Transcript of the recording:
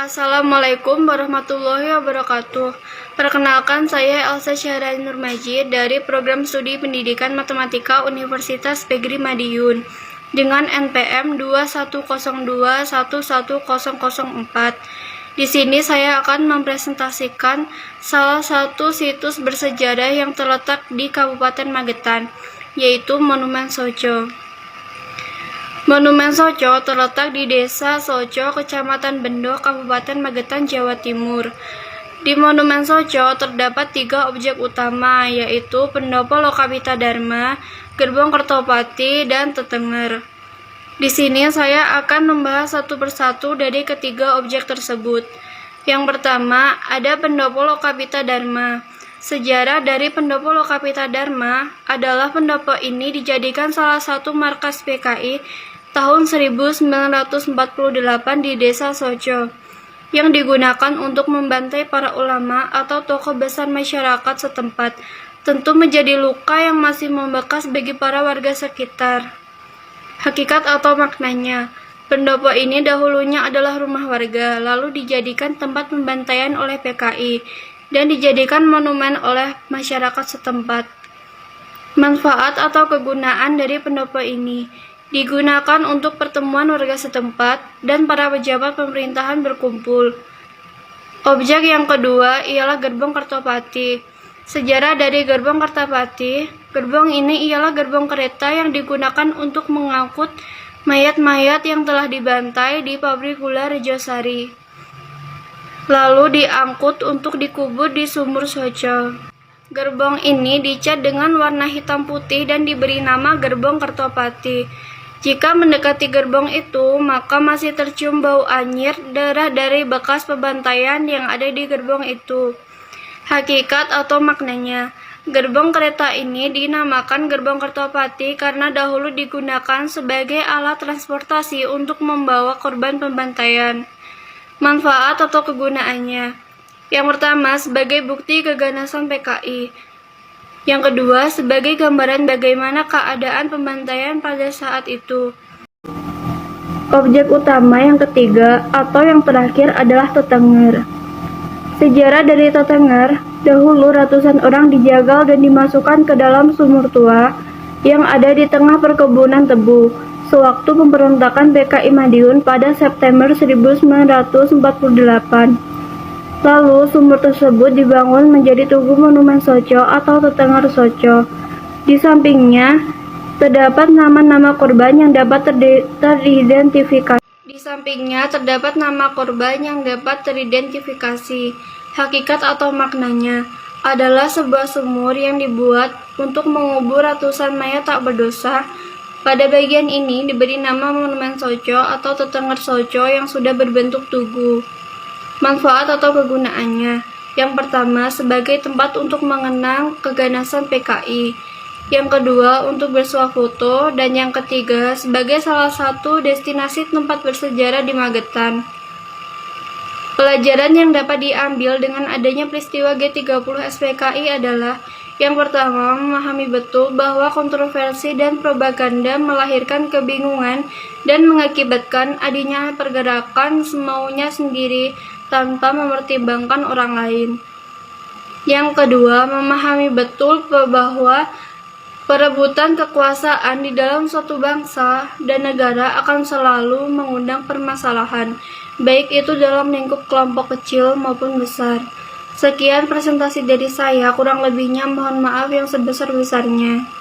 Assalamualaikum warahmatullahi wabarakatuh. Perkenalkan, saya Elsa Syahrani Nurmajid dari Program Studi Pendidikan Matematika Universitas Pegri Madiun dengan NPM 21021104. Di sini saya akan mempresentasikan salah satu situs bersejarah yang terletak di Kabupaten Magetan, yaitu Monumen Soco. Monumen Soco terletak di Desa Soco, Kecamatan Bendo, Kabupaten Magetan, Jawa Timur. Di Monumen Soco terdapat 3 objek utama, yaitu Pendopo Lokapita Dharma, Gerbong Kertopati, dan Tetenger. Di sini saya akan membahas satu persatu dari ketiga objek tersebut. Yang pertama, ada Pendopo Lokapita Dharma. Sejarah dari Pendopo Lokapita Dharma adalah pendopo ini dijadikan salah satu markas PKI tahun 1948 di Desa Soco, yang digunakan untuk membantai para ulama atau tokoh besar masyarakat setempat. Tentu menjadi luka yang masih membekas bagi para warga sekitar. Hakikat atau maknanya, pendopo ini dahulunya adalah rumah warga, lalu dijadikan tempat pembantaian oleh PKI, dan dijadikan monumen oleh masyarakat setempat. Manfaat atau kegunaan dari pendopo ini digunakan untuk pertemuan warga setempat dan para pejabat pemerintahan berkumpul. Objek yang kedua ialah Gerbong Kertopati. Sejarah dari Gerbong Kertopati, gerbong ini ialah gerbong kereta yang digunakan untuk mengangkut mayat-mayat yang telah dibantai di pabrik gula Rejosari, lalu diangkut untuk dikubur di Sumur Soco. Gerbong ini dicat dengan warna hitam putih dan diberi nama Gerbong Kertopati. Jika mendekati gerbong itu, maka masih tercium bau anyir darah dari bekas pembantaian yang ada di gerbong itu. Hakikat atau maknanya, gerbong kereta ini dinamakan Gerbong Kertopati karena dahulu digunakan sebagai alat transportasi untuk membawa korban pembantaian. Manfaat atau kegunaannya, yang pertama sebagai bukti keganasan PKI. Yang kedua, sebagai gambaran bagaimana keadaan pembantaian pada saat itu. Objek utama yang ketiga atau yang terakhir adalah Tetenger. Sejarah dari Tetenger, dahulu ratusan orang dijagal dan dimasukkan ke dalam sumur tua yang ada di tengah perkebunan tebu sewaktu pemberontakan PKI Madiun pada September 1948. Lalu sumur tersebut dibangun menjadi tugu Monumen Soco atau Tetenger Soco. Di sampingnya terdapat nama-nama korban yang dapat teridentifikasi. Hakikat atau maknanya adalah sebuah sumur yang dibuat untuk mengubur ratusan mayat tak berdosa. Pada bagian ini diberi nama Monumen Soco atau Tetenger Soco yang sudah berbentuk tugu. Manfaat atau kegunaannya, yang pertama sebagai tempat untuk mengenang keganasan PKI, yang kedua untuk bersuah foto, dan yang ketiga sebagai salah satu destinasi tempat bersejarah di Magetan. Pelajaran yang dapat diambil dengan adanya peristiwa G30 SPKI adalah, yang pertama, memahami betul bahwa kontroversi dan propaganda melahirkan kebingungan dan mengakibatkan adanya pergerakan semaunya sendiri tanpa mempertimbangkan orang lain. Yang kedua, memahami betul bahwa perebutan kekuasaan di dalam suatu bangsa dan negara akan selalu mengundang permasalahan, baik itu dalam lingkup kelompok kecil maupun besar. Sekian presentasi dari saya, kurang lebihnya mohon maaf yang sebesar-besarnya.